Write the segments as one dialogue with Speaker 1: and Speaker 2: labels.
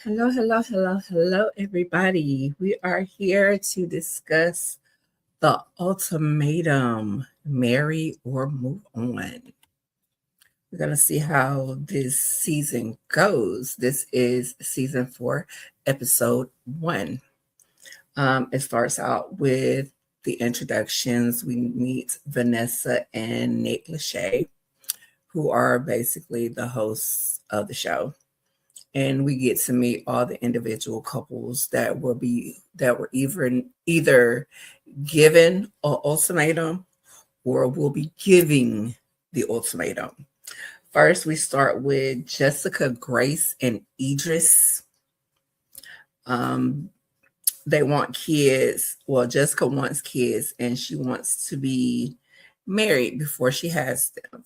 Speaker 1: Hello, hello, hello, hello, everybody. We are here to discuss the ultimatum, marry or move on. We're going to see how this season goes. This is season 4, episode 1. It starts out with the introductions. We meet Vanessa and Nick Lachey, who are basically the hosts of the show, and we get to meet all the individual couples that were either given an ultimatum or will be giving the ultimatum. First, we start with Jessica, Grace, and Idris. Um, they want kids. Well, Jessica wants kids, and she wants to be married before she has them.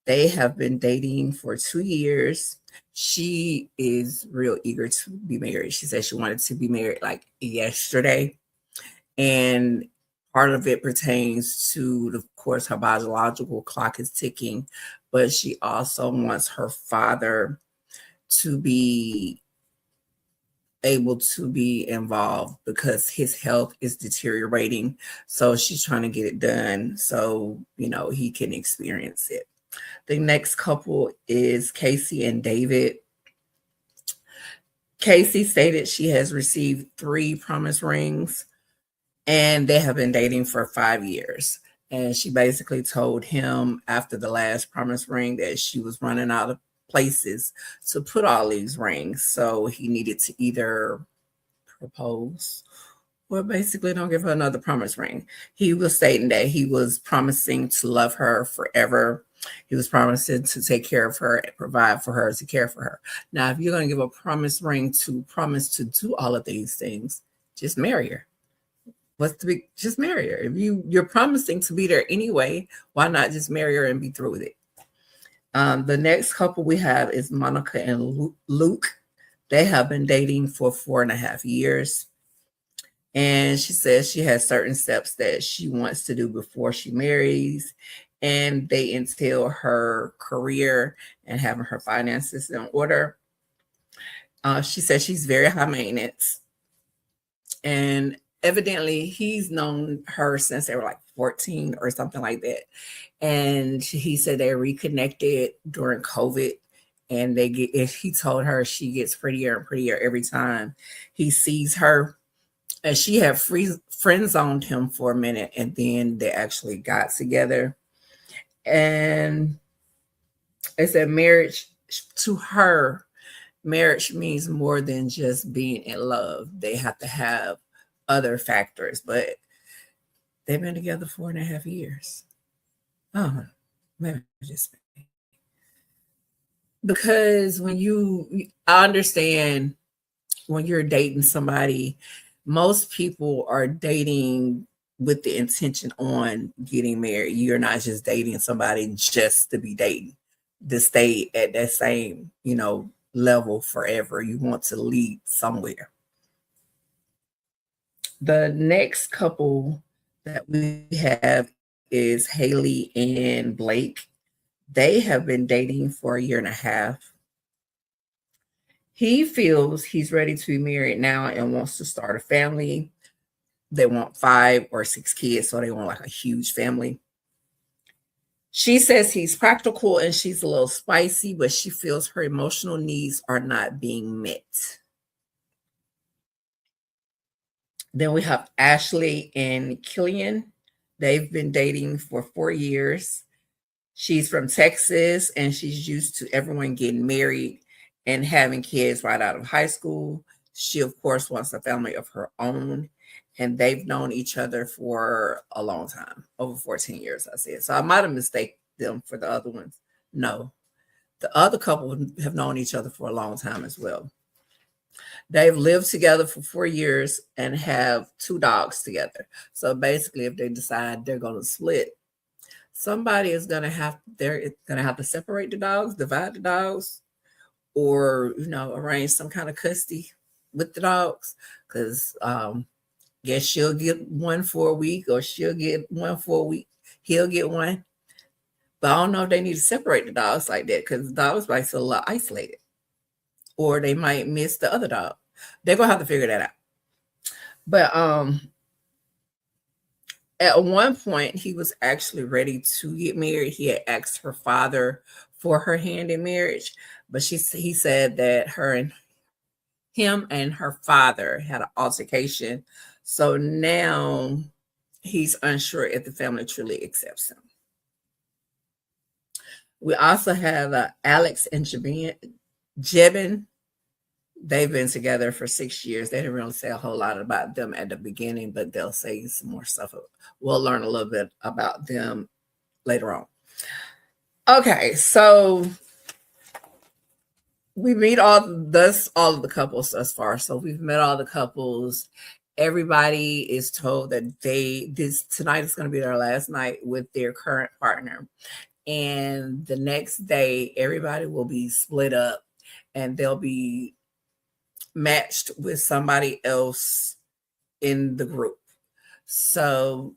Speaker 1: They have been dating for 2 years. She is real eager to be married. She said she wanted to be married like yesterday. And part of it pertains to, of course, her biological clock is ticking, but she also wants her father to be able to be involved because his health is deteriorating. So she's trying to get it done so, he can experience it. The next couple is Casey and David. Casey stated she has received 3 promise rings and they have been dating for 5 years. And she basically told him after the last promise ring that she was running out of places to put all these rings. So he needed to either propose or basically don't give her another promise ring. He was stating that he was promising to love her forever. He was promising to take care of her, provide for her, to care for her. Now, if you're going to give a promise ring to promise to do all of these things, just marry her. Just marry her. If you're promising to be there anyway, why not just marry her and be through with it? The next couple we have is Monica and Luke. They have been dating for 4.5 years. And she says she has certain steps that she wants to do before she marries, and they entail her career and having her finances in order. She says she's very high maintenance, and evidently he's known her since they were like 14 or something like that. And he said they reconnected during COVID, and he told her she gets prettier and prettier every time he sees her. And she had friend zoned him for a minute, and then they actually got together. And it said marriage to her, marriage means more than just being in love. They have to have other factors, but they've been together 4.5 years. Oh, maybe just because I understand when you're dating somebody, most people are dating with the intention on getting married. You're not just dating somebody just to be dating, to stay at that same, level forever. You want to lead somewhere. The next couple that we have is Haley and Blake. They have been dating for 1.5 years. He feels he's ready to be married now and wants to start a family. They want 5 or 6 kids, so they want like a huge family. She says he's practical and she's a little spicy, but she feels her emotional needs are not being met. Then we have Ashley and Killian. They've been dating for 4 years. She's from Texas and she's used to everyone getting married and having kids right out of high school. She, of course, wants a family of her own. And they've known each other for a long time, over 14 years, I said. So I might have mistaken them for the other ones. No, the other couple have known each other for a long time as well. They've lived together for 4 years and have 2 dogs together. So basically, if they decide they're going to split, somebody is going to have to separate the dogs, divide the dogs, or arrange some kind of custody with the dogs, because guess she'll get one for a week, or she'll get one for a week. He'll get one. But I don't know if they need to separate the dogs like that, because the dogs might feel a lot isolated. or they might miss the other dog. They're gonna have to figure that out. But at one point he was actually ready to get married. He had asked her father for her hand in marriage, but he said that him and her father had an altercation. So now he's unsure if the family truly accepts him. We also have Alex and Jebin. They've been together for 6 years. They didn't really say a whole lot about them at the beginning, but they'll say some more stuff. We'll learn a little bit about them later on. Okay, so we meet all of the couples thus far. So we've met all the couples. Everybody is told that tonight is going to be their last night with their current partner. And the next day, everybody will be split up and they'll be matched with somebody else in the group. So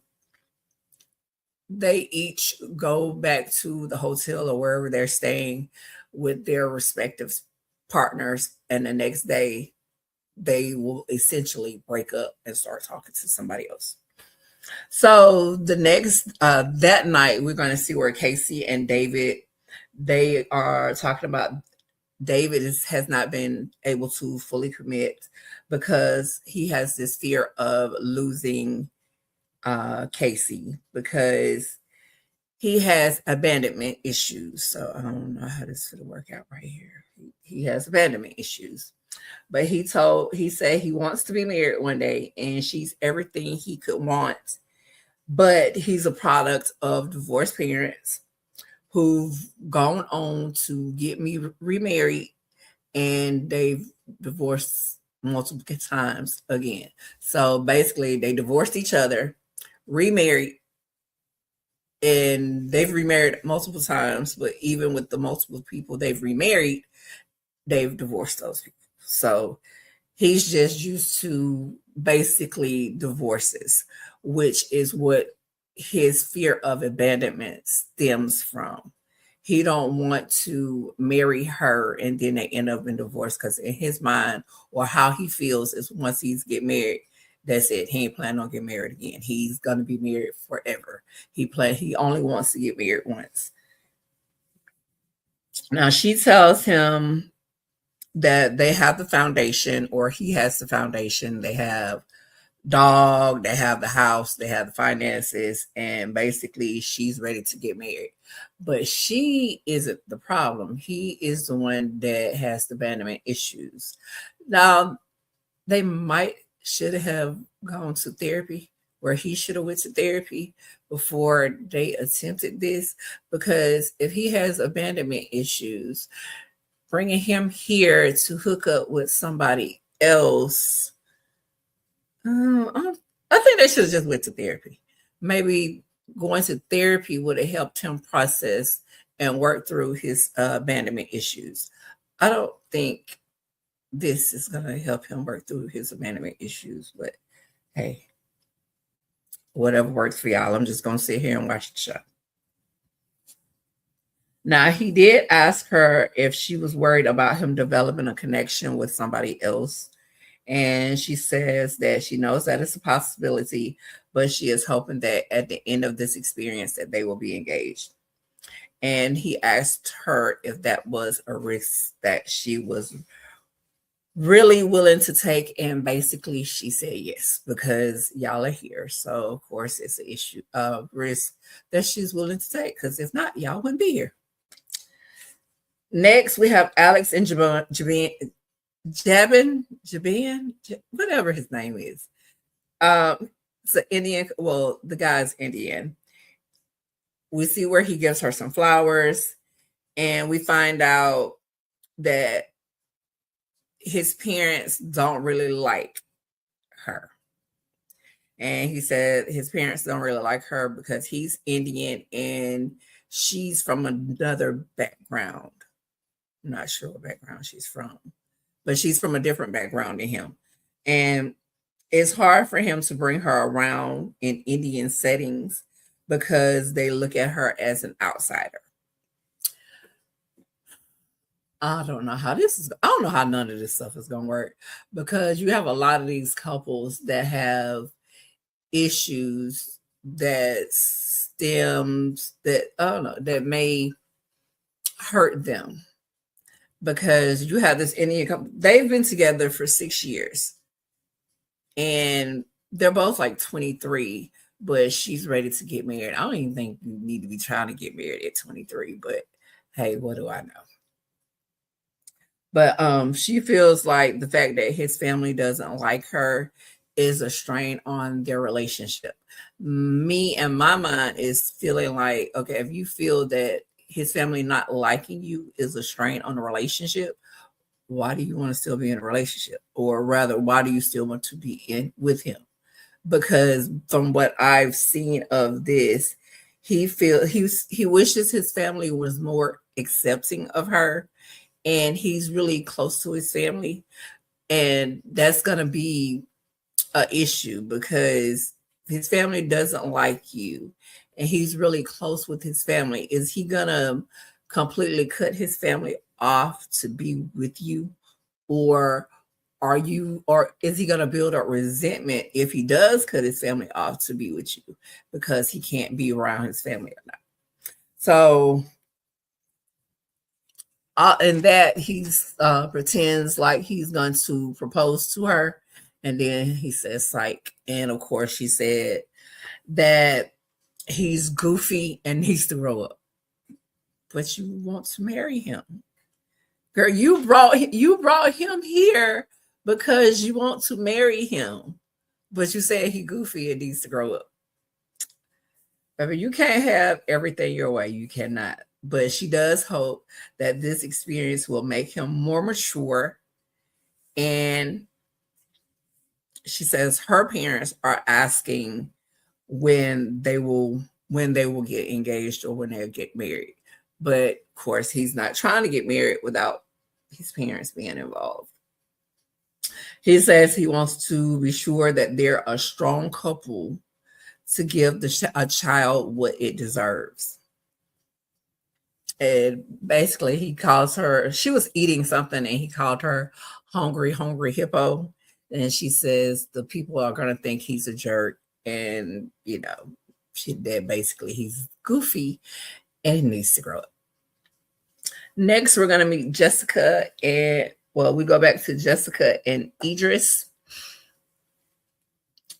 Speaker 1: they each go back to the hotel or wherever they're staying with their respective partners, and the next day they will essentially break up and start talking to somebody else. So the next that night we're going to see where Casey and David, they are talking about David has not been able to fully commit because he has this fear of losing Casey because he has abandonment issues. So I don't know how this is going to work out right here. He has abandonment issues. But he said he wants to be married one day and she's everything he could want. But he's a product of divorced parents who've gone on to get me remarried, and they've divorced multiple times again. So basically they divorced each other, remarried, and they've remarried multiple times, but even with the multiple people they've remarried, they've divorced those people. So he's just used to basically divorces, which is what his fear of abandonment stems from. He don't want to marry her and then they end up in divorce because in his mind or how he feels is once he's get married, that's it. He ain't planning on getting married again. He's gonna be married forever. He only wants to get married once. Now she tells him that they have the foundation, or he has the foundation. They have dog, they have the house, they have the finances, and basically she's ready to get married. But she isn't the problem. He is the one that has the abandonment issues. Now, they should have gone to therapy, where he should have went to therapy before they attempted this, because if he has abandonment issues, bringing him here to hook up with somebody else, I think they should have just went to therapy. Maybe going to therapy would have helped him process and work through his abandonment issues. I don't think this is going to help him work through his abandonment issues, but hey, whatever works for y'all. I'm just going to sit here and watch the show. Now, he did ask her if she was worried about him developing a connection with somebody else. And she says that she knows that it's a possibility, but she is hoping that at the end of this experience that they will be engaged. And he asked her if that was a risk that she was really willing to take. And basically she said yes, because y'all are here. So of course it's an issue of risk that she's willing to take, because if not, y'all wouldn't be here. Next, we have Alex and Jabin, whatever his name is. It's an Indian. Well, the guy's Indian. We see where he gives her some flowers, and we find out that his parents don't really like her. And he said his parents don't really like her because he's Indian and she's from another background. I'm not sure what background she's from, but she's from a different background than him. And it's hard for him to bring her around in Indian settings because they look at her as an outsider. I don't know how this is. I don't know how none of this stuff is going to work, because you have a lot of these couples that have issues that stems that I don't know that may hurt them, because you have this Indian couple. They've been together for 6 years, and they're both like 23, but she's ready to get married. I don't even think you need to be trying to get married at 23, but hey, what do I know? But she feels like the fact that his family doesn't like her is a strain on their relationship. Me and my mind is feeling like, okay, if you feel that his family not liking you is a strain on the relationship, why do you want to still be in a relationship? Or rather, why do you still want to be in with him? Because from what I've seen of this, he wishes his family was more accepting of her, and he's really close to his family, and that's going to be an issue because his family doesn't like you and he's really close with his family. Is he going to completely cut his family off to be with you, or is he going to build up resentment if he does cut his family off to be with you because he can't be around his family or not? So and that he's pretends like he's going to propose to her, and then he says psych. And of course she said that he's goofy and needs to grow up. But you want to marry him, girl. You brought him here because you want to marry him, but you said he goofy and needs to grow up. Baby, you can't have everything your way. You cannot. But she does hope that this experience will make him more mature. And she says her parents are asking when they will get engaged or when they'll get married. But of course, he's not trying to get married without his parents being involved. He says he wants to be sure that they're a strong couple to give a child what it deserves. And basically he calls her, she was eating something and he called her hungry hippo. And she says the people are going to think he's a jerk. And, that basically he's goofy and he needs to grow up. Next, we're going to meet Jessica. And, we go back to Jessica and Idris.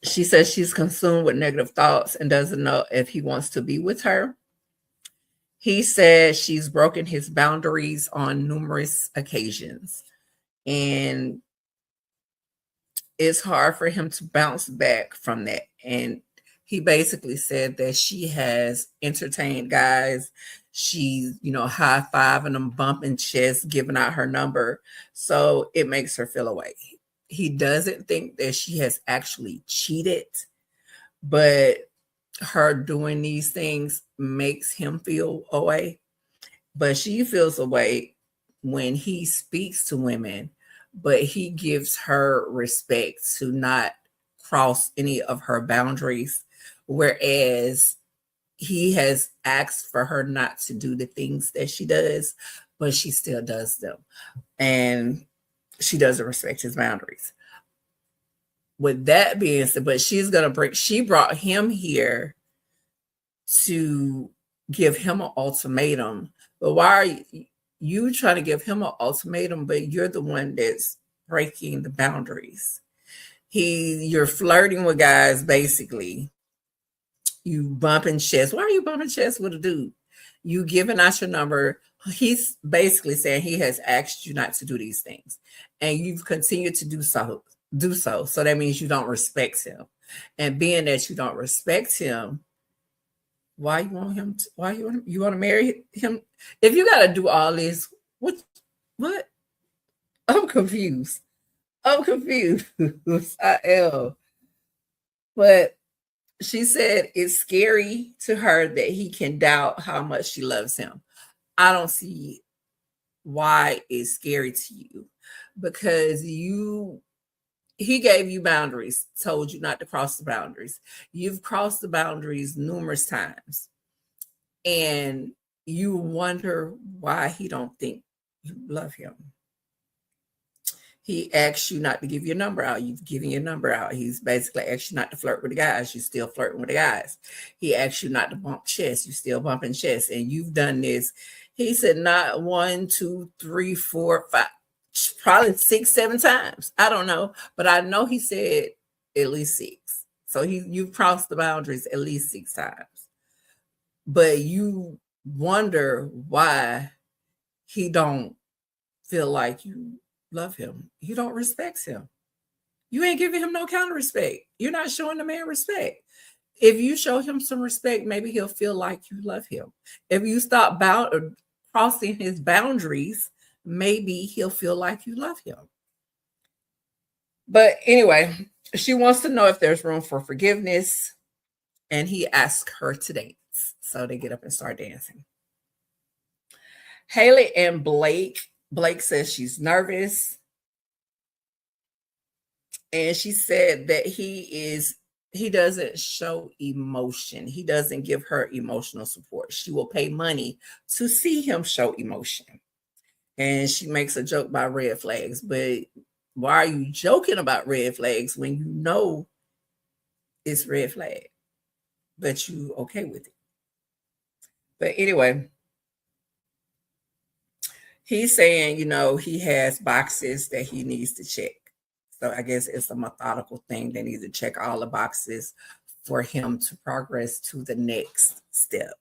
Speaker 1: She says she's consumed with negative thoughts and doesn't know if he wants to be with her. He says she's broken his boundaries on numerous occasions, and it's hard for him to bounce back from that. And he basically said that she has entertained guys. She's, high-fiving them, bumping chests, giving out her number. So it makes her feel away. He doesn't think that she has actually cheated, but her doing these things makes him feel away. But she feels away when he speaks to women, but he gives her respect to not cross any of her boundaries, whereas he has asked for her not to do the things that she does, but she still does them, and she doesn't respect his boundaries. With that being said, but she brought him here to give him an ultimatum. But why are you trying to give him an ultimatum, but you're the one that's breaking the boundaries? You're flirting with guys, basically. You bumping chests. Why are you bumping chests with a dude? You giving out your number. He's basically saying he has asked you not to do these things, and you've continued to do so. So that means you don't respect him. And being that you don't respect him, why you want him to, why you want to marry him? If you got to do all this, what? I'm confused. I am. But she said it's scary to her that he can doubt how much she loves him. I don't see why it's scary to you, because he gave you boundaries, told you not to cross the boundaries. You've crossed the boundaries numerous times, and you wonder why he don't think you love him. He asks you not to give your number out. You've given your number out. He's basically asked you not to flirt with the guys. You're still flirting with the guys. He asks you not to bump chests. You're still bumping chests. And you've done this. He said not 1, 2, 3, 4, 5, probably 6, 7 times. I don't know. But I know he said at least 6. So you've crossed the boundaries at least 6 times. But you wonder why he don't feel like you love him. You don't respect him. You ain't giving him no kind of respect. You're not showing the man respect. If you show him some respect, maybe he'll feel like you love him. If you stop crossing his boundaries, maybe he'll feel like you love him. But anyway, she wants to know if there's room for forgiveness, and he asks her to dance. So they get up and start dancing. Haley and Blake says she's nervous. And she said that he doesn't show emotion. He doesn't give her emotional support. She will pay money to see him show emotion. And she makes a joke about red flags. But why are you joking about red flags when you know it's red flag, but you okay with it? But anyway, he's saying, he has boxes that he needs to check. So I guess it's a methodical thing. They need to check all the boxes for him to progress to the next step.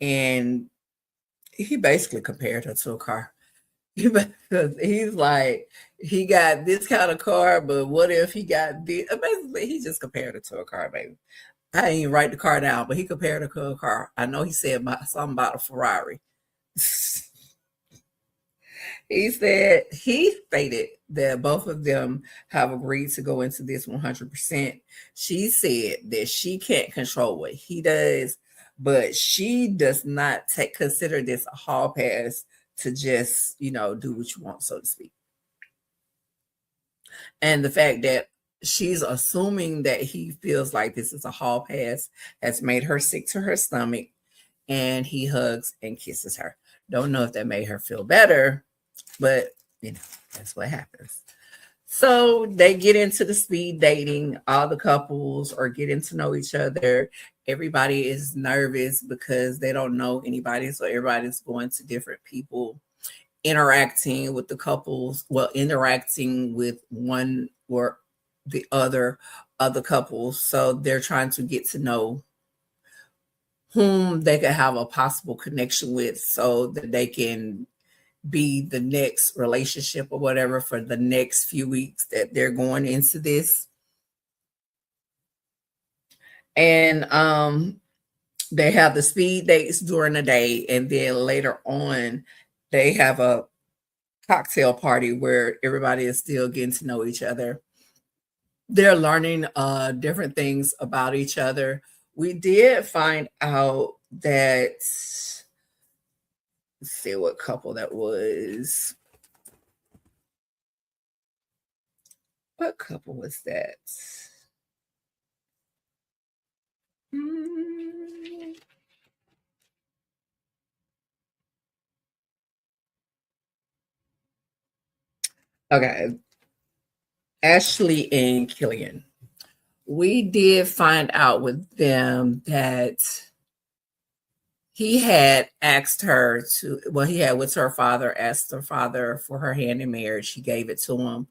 Speaker 1: And he basically compared her to a car. He's like, he got this kind of car, but what if he got this? Basically, he just compared it to a car, baby. I didn't even write the car down, but he compared it to a car. I know he said something about a Ferrari. He stated that both of them have agreed to go into this 100%. She said that she can't control what he does, but she does not consider this a hall pass to just, do what you want, so to speak. And the fact that she's assuming that he feels like this is a hall pass has made her sick to her stomach, and he hugs and kisses her. Don't know if that made her feel better, but that's what happens. So they get into the speed dating. All the couples are getting to know each other. Everybody is nervous because they don't know anybody. So everybody's going to different people, interacting with the couples, interacting with one or the other couples. So they're trying to get to know whom they could have a possible connection with so that they can be the next relationship or whatever for the next few weeks that they're going into this. And they have the speed dates during the day, and then later on they have a cocktail party where everybody is still getting to know each other. They're learning different things about each other. We did find out that, let's see what couple that was. What couple was that? Okay. Ashley and Killian. We did find out with them that he had asked her to, he had with her father, asked her father for her hand in marriage. He gave it to him.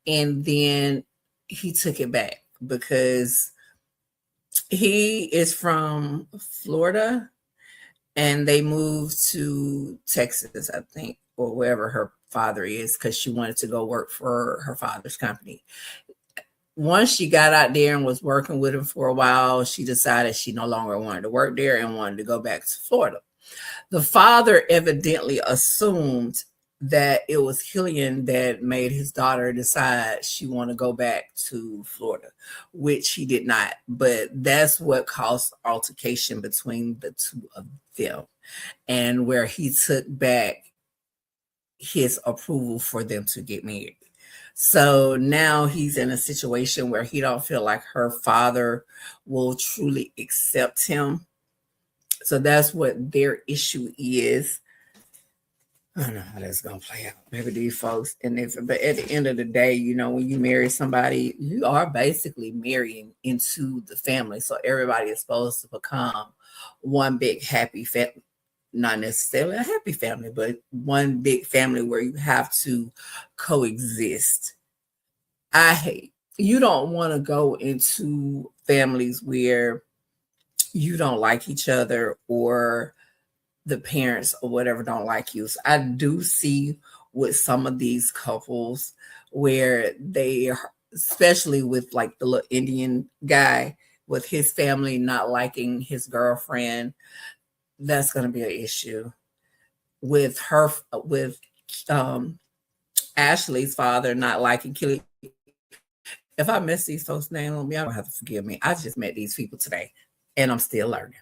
Speaker 1: And then he took it back because he is from Florida and they moved to Texas, I think, or wherever her father is, because she wanted to go work for her father's company. Once she got out there and was working with him for a while, she decided she no longer wanted to work there and wanted to go back to Florida. The father evidently assumed that it was Killian that made his daughter decide she wanted to go back to Florida, which he did not. But that's what caused altercation between the two of them, and where he took back his approval for them to get married. So now he's in a situation where he don't feel like her father will truly accept him. So that's what their issue is. I don't know how that's gonna play out. Maybe these folks, but at the end of the day, when you marry somebody, you are basically marrying into the family. So everybody is supposed to become one big happy family. Not necessarily a happy family, but one big family where you have to coexist. You don't want to go into families where you don't like each other, or the parents or whatever don't like you. So I do see with some of these couples where they, especially with like the little Indian guy, with his family not liking his girlfriend, that's going to be an issue. With Ashley's father not liking Kelly. If I miss these folks' names on me, I don't have to forgive me. I just met these people today and I'm still learning.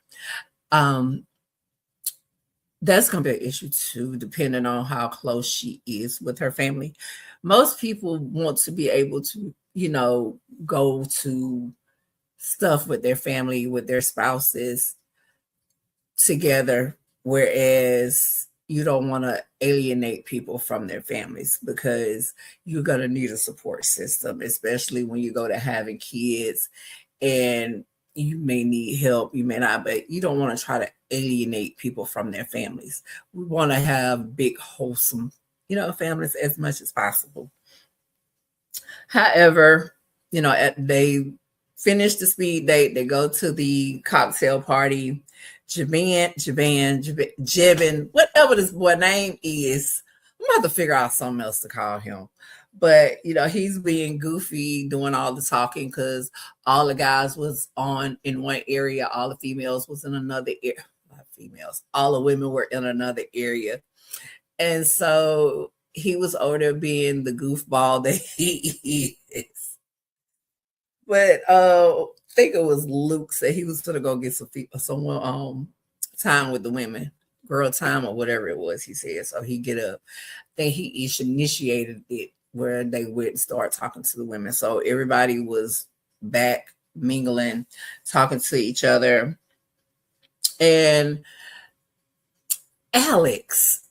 Speaker 1: That's going to be an issue too, depending on how close she is with her family. Most people want to be able to, go to stuff with their family, with their spouses together, whereas you don't want to alienate people from their families, because you're going to need a support system, especially when you go to having kids, and you may need help, you may not, but you don't want to try to alienate people from their families. We want to have big, wholesome, families as much as possible. However, they finish the speed date, they go to the cocktail party. Jevin, whatever this boy name is, I'm about to figure out something else to call him. But he's being goofy, doing all the talking, because all the guys was in one area, all the females was in another area. Not females, all the women were in another area, and so he was over there being the goofball that he is. But I think it was Luke said he was gonna go get someone time with the women, girl time or whatever it was. He said so. He get up. I think he initiated it, where they would start talking to the women. So everybody was back mingling, talking to each other. And Alex,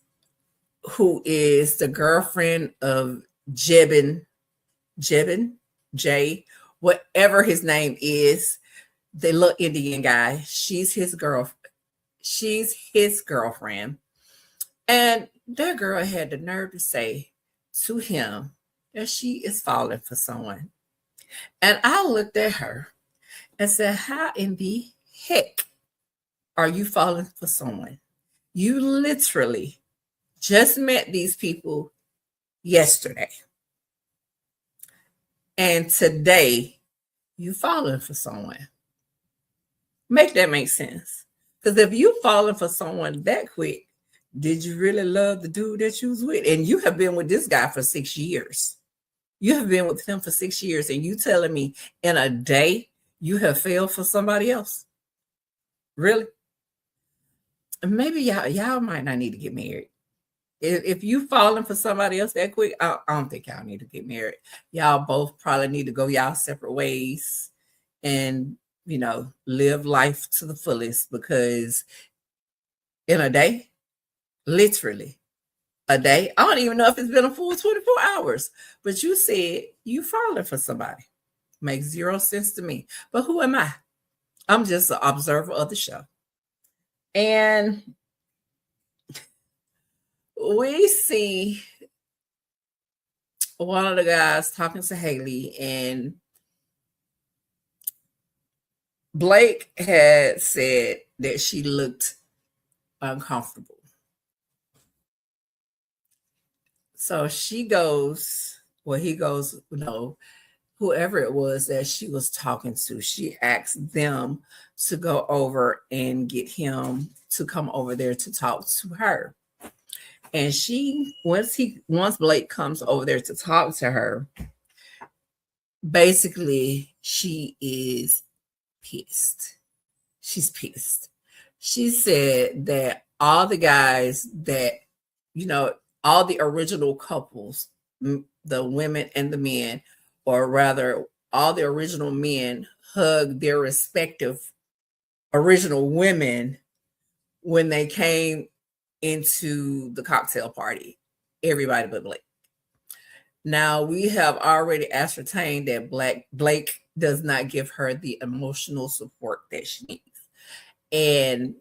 Speaker 1: who is the girlfriend of Jebin, Jay, whatever his name is, the little Indian guy, she's his girlfriend. And that girl had the nerve to say to him that she is falling for someone. And I looked at her and said, how in the heck are you falling for someone? You literally just met these people yesterday. And today you falling for someone. Make that make sense. Because if you falling for someone that quick, did you really love the dude that you was with? And you have been with this guy for 6 years. You have been with him for 6 years, and you telling me in a day you have failed for somebody else? Really? Maybe y'all might not need to get married. If you falling for somebody else that quick, I don't think y'all need to get married. Y'all both probably need to go y'all separate ways and, live life to the fullest, because in a day, literally a day, I don't even know if it's been a full 24 hours, but you said you falling for somebody. Makes zero sense to me. But who am I? I'm just an observer of the show. And we see one of the guys talking to Haley, and Blake had said that she looked uncomfortable. So he goes, whoever it was that she was talking to, she asked them to go over and get him to come over there to talk to her. And once Blake comes over there to talk to her, basically she is pissed. She's pissed. She said that all the guys that, all the original couples, the women and the men, or rather all the original men, hugged their respective original women when they came into the cocktail party. Everybody but Blake. Now, we have already ascertained that Blake does not give her the emotional support that she needs. And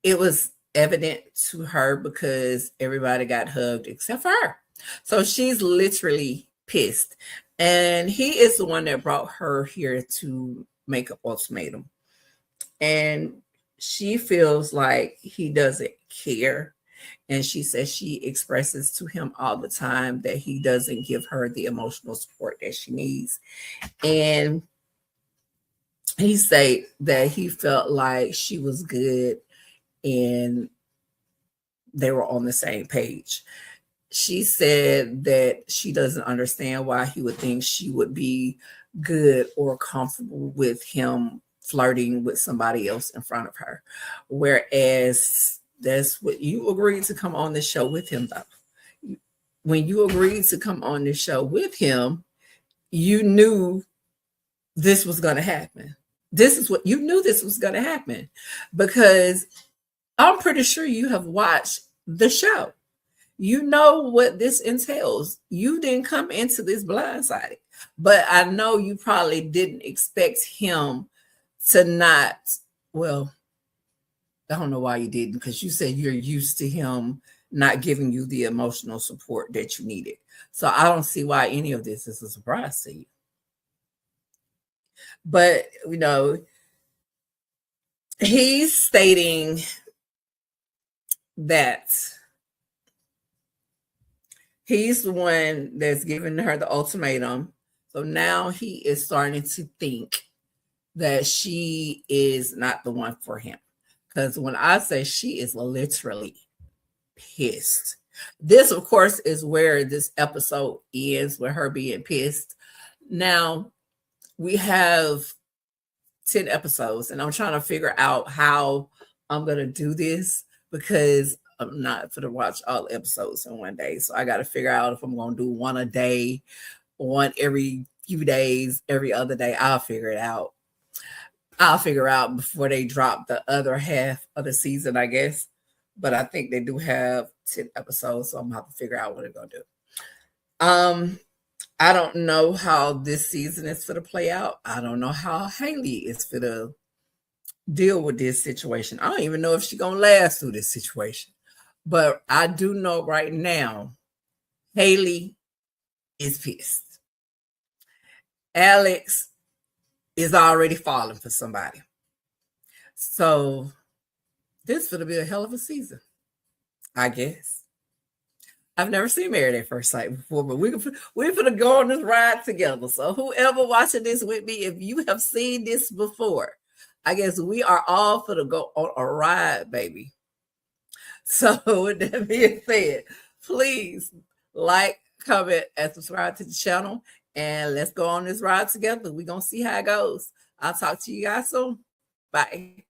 Speaker 1: it was evident to her because everybody got hugged except for her. So she's literally pissed. And he is the one that brought her here to make an ultimatum. And she feels like he doesn't care. And she says she expresses to him all the time that he doesn't give her the emotional support that she needs. And he said that he felt like she was good and they were on the same page. She said that she doesn't understand why he would think she would be good or comfortable with him flirting with somebody else in front of her. Whereas that's what you agreed to come on the show with him, though. When you agreed to come on the show with him, you knew this was going to happen. This is what you knew this was going to happen, because I'm pretty sure you have watched the show. You know what this entails. You didn't come into this blindsided, but I know you probably didn't expect him to not, well, I don't know why you didn't, because you said you're used to him not giving you the emotional support that you needed. So I don't see why any of this is a surprise to you. But, you know, he's stating that he's the one that's giving her the ultimatum. So now he is starting to think that she is not the one for him. Because when I say she is literally pissed. This, of course, is where this episode ends, with her being pissed. Now, we have 10 episodes, and I'm trying to figure out how I'm going to do this, because I'm not going to watch all the episodes in one day. So I got to figure out if I'm going to do one a day, one every few days, every other day. I'll figure it out. I'll figure out before they drop the other half of the season, I guess. But I think they do have 10 episodes, so I'm going to have to figure out what they're going to do. I don't know how this season is going to play out. I don't know how Haley is going to deal with this situation. I don't even know if she's going to last through this situation. But I do know right now, Haley is pissed. Alex is already falling for somebody. So this is going to be a hell of a season, I guess. I've never seen Married at First Sight before, but we're going to go on this ride together. So whoever watching this with me, if you have seen this before, I guess we are all going to go on a ride, baby. So with that being said, please like, comment, and subscribe to the channel. And let's go on this ride together. We're going to see how it goes. I'll talk to you guys soon. Bye.